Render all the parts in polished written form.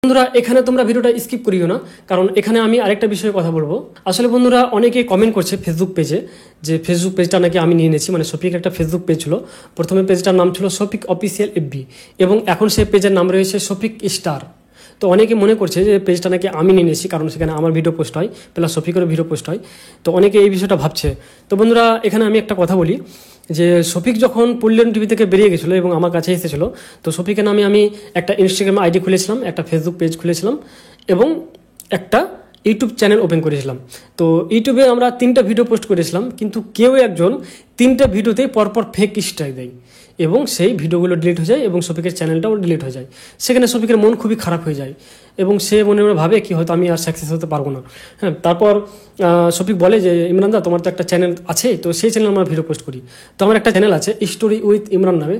বন্ধুরা এখানে তোমরা ভিডিওটা স্কিপ করিও না, কারণ এখানে আমি আরেকটা বিষয়ে কথা বলবো। আসলে বন্ধুরা অনেকে কমেন্ট করছে ফেসবুক পেজে যে ফেসবুক পেজটা নাকি আমি নিয়ে নিয়েছি। মানে শফিক একটা ফেসবুক পেজ ছিল, প্রথমে পেজটার নাম ছিল শফিক অফিসিয়াল এফবি এবং এখন সেই পেজের নাম রয়েছে শফিক স্টার। তো অনেকে মনে করছে যে পেজটা নাকি আমি নিয়ে নিয়েছি, কারণ সেখানে আমার ভিডিও পোস্ট হয় প্লাস শফিকেরও ভিডিও পোস্ট হয়। তো অনেকে এই বিষয়টা ভাবছে। তো বন্ধুরা এখানে আমি একটা কথা বলি যে শফিক যখন পুল্লিয়ন টিভি থেকে বেরিয়ে গেছিলো এবং আমার কাছে এসেছিলো, তো শফিকের নামে আমি একটা ইনস্টাগ্রাম আইডি খুলেছিলাম, একটা ফেসবুক পেজ খুলেছিলাম এবং একটা ইউটিউব চ্যানেল ওপেন করেছিলাম। তো ইউটিউবে আমরা 3টা ভিডিও পোস্ট করেছিলাম, কিন্তু কেউ একজন 3টা ভিডিওতেই পরপর ফেক স্ট্রাইক দেয় এবং সেই ভিডিওগুলো ডিলিট হয়ে যায় এবং শফিকের চ্যানেলটাও ডিলিট হয়ে যায়। সেখানে শফিকের মন খুবই খারাপ হয়ে যায় এবং সে মনে মনে ভাবে কি হয়তো আমি আর সাকসেস হতে পারবো না। হ্যাঁ, তারপর শফিক বলে যে ইমরান দা তোমার তো একটা চ্যানেল আছে, তো সেই চ্যানেলে আমরা ভিডিও পোস্ট করি। তো আমার একটা চ্যানেল আছে স্টোরি উইথ ইমরান নামে,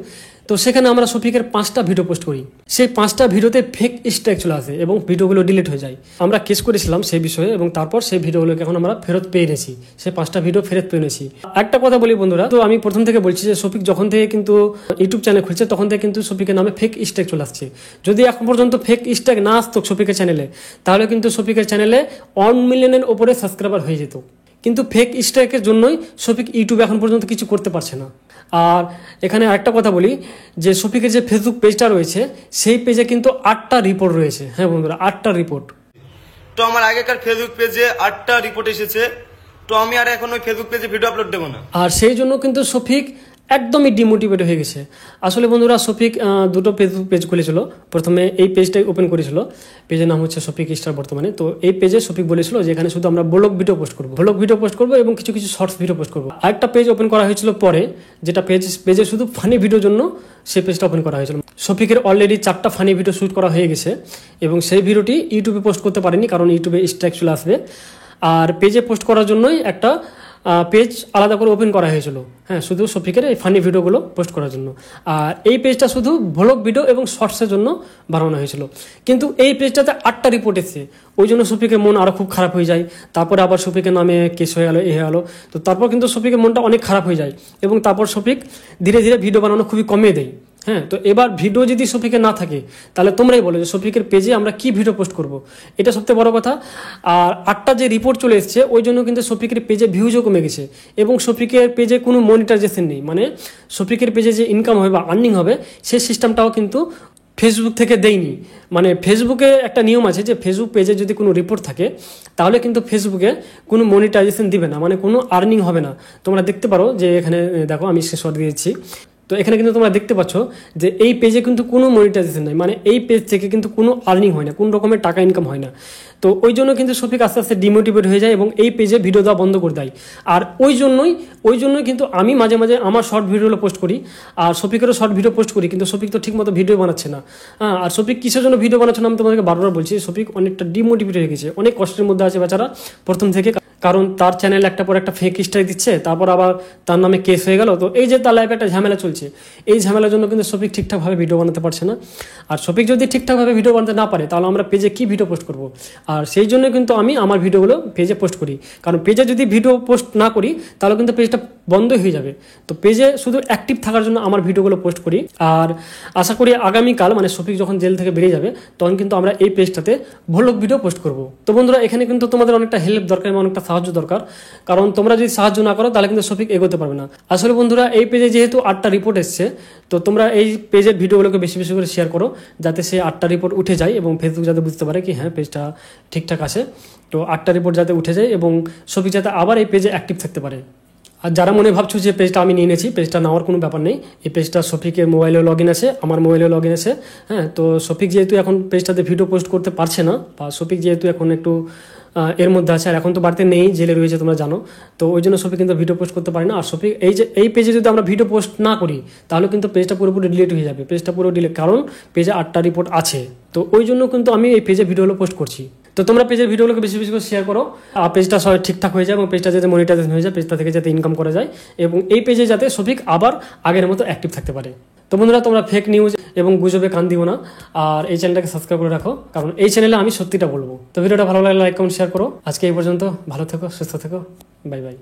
তো সেখানে আমরা শফিকের 5টা ভিডিও পোস্ট করি। সেই 5টা ভিডিওতে ফেক স্ট্রাইক চলে আসে এবং ভিডিওগুলো ডিলিট হয়ে যায়। আমরা কেস করেছিলাম সেই বিষয়ে এবং তারপর সেই ভিডিওগুলোকে এখন আমরা ফেরত পেয়ে নিয়েছি, সেই 5টা ভিডিও ফেরত পেয়ে নিয়েছি। একটা কথা বলি বন্ধুরা, তো আমি প্রথম থেকে বলছি যে শফিক যখন থেকে কিন্তু ইউটিউব চ্যানেল খুলছে তখন থেকে কিন্তু শফিকের নামে ফেক স্ট্রাইক চলে আসছে। যদি এখন পর্যন্ত ফেক স্ট্রাইক না আসতো শফিকের চ্যানেলে, তাহলে কিন্তু শফিকের চ্যানেলে 1 মিলিয়নের ওপরে সাবস্ক্রাইবার হয়ে যেত। কিন্তু ফেক স্ট্রাইকের জন্যই শফিক ইউটিউবে এখন পর্যন্ত কিছু করতে পারছে না। আর এখানে আরেকটা কথা বলি যে শফিকের যে ফেসবুক পেজটা রয়েছে সেই পেজে কিন্তু 8টা রিপোর্ট রয়েছে। হ্যাঁ বন্ধুরা, 8টা রিপোর্ট। তো আমার আগেকার ফেসবুক পেজে 8টা রিপোর্ট এসেছে, তো আমি আর এখন ওই ফেসবুক পেজে ভিডিও আপলোড দেবো না। আর সেই জন্য কিন্তু শফিক একদমই ডিমোটিভেট হয়ে গেছে। আসলে বন্ধুরা শফিক 2টো ফেসবুক পেজ খুলেছিল। প্রথমে এই পেজটাই ওপেন করেছিল, পেজের নাম হচ্ছে শফিক স্টার বর্তমানে। তো এই পেজে শফিক বলেছিল যে এখানে শুধু আমরা ব্লগ ভিডিও পোস্ট করবো এবং কিছু কিছু শর্টস ভিডিও পোস্ট করবো। আরেকটা পেজ ওপেন করা হয়েছিল পরে, যেটা পেজে শুধু ফানি ভিডিওর জন্য সেই পেজটা ওপেন করা হয়েছিল। শফিকের অলরেডি 4টা ফানি ভিডিও শ্যুট করা হয়ে গেছে এবং সেই ভিডিওটি ইউটিউবে পোস্ট করতে পারেনি, কারণ ইউটিউবে স্ট্রাইক চলে আসবে। আর পেজে পোস্ট করার জন্যই একটা পেজ আলাদা করে ওপেন করা হয়েছিল, হ্যাঁ, শুধু শফিকের এই ফানি ভিডিওগুলো পোস্ট করার জন্য। আর এই পেজটা শুধু ভ্লগ ভিডিও এবং শর্টসের জন্য বানানো হয়েছিল। কিন্তু এই পেজটাতে 8টা রিপোর্ট এসেছে, ওই জন্য শফিকের মন আরও খুব খারাপ হয়ে যায়। তারপরে আবার শফিকের নামে কেস হয়ে গেলো, হয়ে গেলো। তো তারপর কিন্তু শফিকের মনটা অনেক খারাপ হয়ে যায় এবং তারপর শফিক ধীরে ধীরে ভিডিও বানানো খুবই কমিয়ে দেয়। হ্যাঁ, তো এবার ভিডিও যদি শফিকের না থাকে তাহলে তোমরাই বলো যে শফিকের পেজে আমরা কি ভিডিও পোস্ট করব, এটা সবথেকে বড় কথা। আর 8টা যে রিপোর্ট চলে এসছে ওই জন্য কিন্তু শফিকের পেজে ভিউজও কমে গেছে এবং শফিকের পেজে কোনো মনিটাইজেশন নেই। মানে শফিকের পেজে যে ইনকাম হবে বা আর্নিং হবে সেই সিস্টেমটাও কিন্তু ফেসবুক থেকে দেয়নি। মানে ফেসবুকে একটা নিয়ম আছে যে ফেসবুক পেজে যদি কোনো রিপোর্ট থাকে তাহলে কিন্তু ফেসবুকে কোনো মনিটাইজেশন দিবে না, মানে কোনো আর্নিং হবে না। তোমরা দেখতে পারো যে এখানে দেখো আমি স্ক্রিনশট দিয়েছি, তো এখানে কিন্তু তোমরা দেখতে পাচ্ছ যে এই পেজে কিন্তু কোনো মনিটাইজেশন নেই, মানে এই পেজ থেকে কিন্তু কোনো আর্নিং হয় না, কোনো রকমের টাকা ইনকাম হয় না। তো ওই জন্য কিন্তু শফিক আস্তে আস্তে ডিমোটিভেট হয়ে যায় এবং এই পেজে ভিডিও দেওয়া বন্ধ করে দেয়। আর ওই জন্যই কিন্তু আমি মাঝে মাঝে আমার শর্ট ভিডিওগুলো পোস্ট করি আর শফিকেরও শর্ট ভিডিও পোস্ট করি, কিন্তু শফিক তো ঠিকমতো ভিডিও বানাচ্ছে না। হ্যাঁ, আর শফিক কিসের জন্য ভিডিও বানাচ্ছে না আমি তোমাদেরকে বারবার বলছি, শফিক অনেকটা ডিমোটিভেট হয়ে গেছে, অনেক কষ্টের মধ্যে আছে বেচারা প্রথম থেকে। কারণ তার চ্যানেল একটা পর একটা ফেক স্ট্রাইক দিচ্ছে, তারপর আবার তার নামে কেস হয়ে গেল। তো এই যে তার লাইফে একটা ঝামেলা চলছে, এই ঝামেলার জন্য কিন্তু শফিক ঠিকঠাকভাবে ভিডিও বানাতে পারছে না। আর শফিক যদি ঠিকঠাকভাবে ভিডিও বানাতে না পারে তাহলে আমরা পেজে কি ভিডিও পোস্ট করব। আর সেই জন্য কিন্তু আমি আমার ভিডিওগুলো পেজে পোস্ট করি, কারণ পেজে যদি ভিডিও পোস্ট না করি তাহলে কিন্তু পেজটা বন্ধই হয়ে যাবে। তো পেজে শুধু অ্যাক্টিভ থাকার জন্য আমার ভিডিওগুলো পোস্ট করি। আর আশা করি আগামীকাল মানে শফিক যখন জেল থেকে বেরিয়ে যাবে তখন কিন্তু আমরা এই পেজটাতে ভ্লগ ভিডিও পোস্ট করব। তো বন্ধুরা এখানে কিন্তু তোমাদের অনেকটা হেল্প দরকার এবং অনেকটা সাহায্য দরকার, কারণ তোমরা যদি সাহায্য না করো তাহলে কিন্তু শফিক এগোতে পারবে না। আসলে বন্ধুরা এই পেজে যেহেতু 8টা রিপোর্ট এসছে, তো তোমরা এই পেজের ভিডিওগুলোকে বেশি বেশি করে শেয়ার করো যাতে সেই 8টা রিপোর্ট উঠে যায় এবং ফেসবুক যাতে বুঝতে পারে কি হ্যাঁ পেজটা ঠিকঠাক আছে। তো 8টা রিপোর্ট যাতে উঠে যায় এবং শফিক যাতে আবার এই পেজে অ্যাক্টিভ থাকতে পারে। আর যারা মনে ভাবছো যে পেজটা আমি নিয়ে নিয়েছি, পেজটা নেওয়ার কোনো ব্যাপার নেই। এই পেজটা শফিকের মোবাইলেও লগ ইন আছে, আমার মোবাইলেও লগ ইন আছে। হ্যাঁ, তো শফিক যেহেতু এখন পেজটাতে ভিডিও পোস্ট করতে পারছে না, বা শফিক যেহেতু এখন একটু এর মধ্যে আছে আর এখন তো বাড়িতে নেই, জেলে রয়েছে তোমরা জানো, তো ওই জন্য শফিক কিন্তু ভিডিও পোস্ট করতে পারে না। আর শফিক এই পেজে যদি আমরা ভিডিও পোস্ট না করি তাহলে কিন্তু পেজটা পুরোপুরি ডিলিট হয়ে যাবে, পেজটা পুরো ডিলিট, কারণ পেজে 8টা রিপোর্ট আছে। তো ওই জন্য কিন্তু আমি এই পেজে ভিডিওগুলো পোস্ট করছি। তো তোমরা পেজের ভিডিওগুলোকে বেশি বেশি করে শেয়ার করো, আর পেজটা সবাই ঠিকঠাক হয়ে যায় এবং পেজটা যাতে মনিটাইজেশন হয়ে যায়, পেজটা থেকে যাতে ইনকাম করা যায় এবং এই পেজে যাতে শফিক আবার আগের মতো অ্যাক্টিভ থাকতে পারে। তো বন্ধুরা তোমরা ফেক নিউজ এবং গুজবে কান দিও না, আর এই চ্যানেলটাকে সাবস্ক্রাইব করে রাখো, কারণ এই চ্যানেলে আমি সত্যিটা বলবো। তো ভিডিওটা ভালো লাগলে লাইক কমেন্ট শেয়ার করো। আজকে এই পর্যন্ত, ভালো থেকো, সুস্থ থেকো, বাই বাই।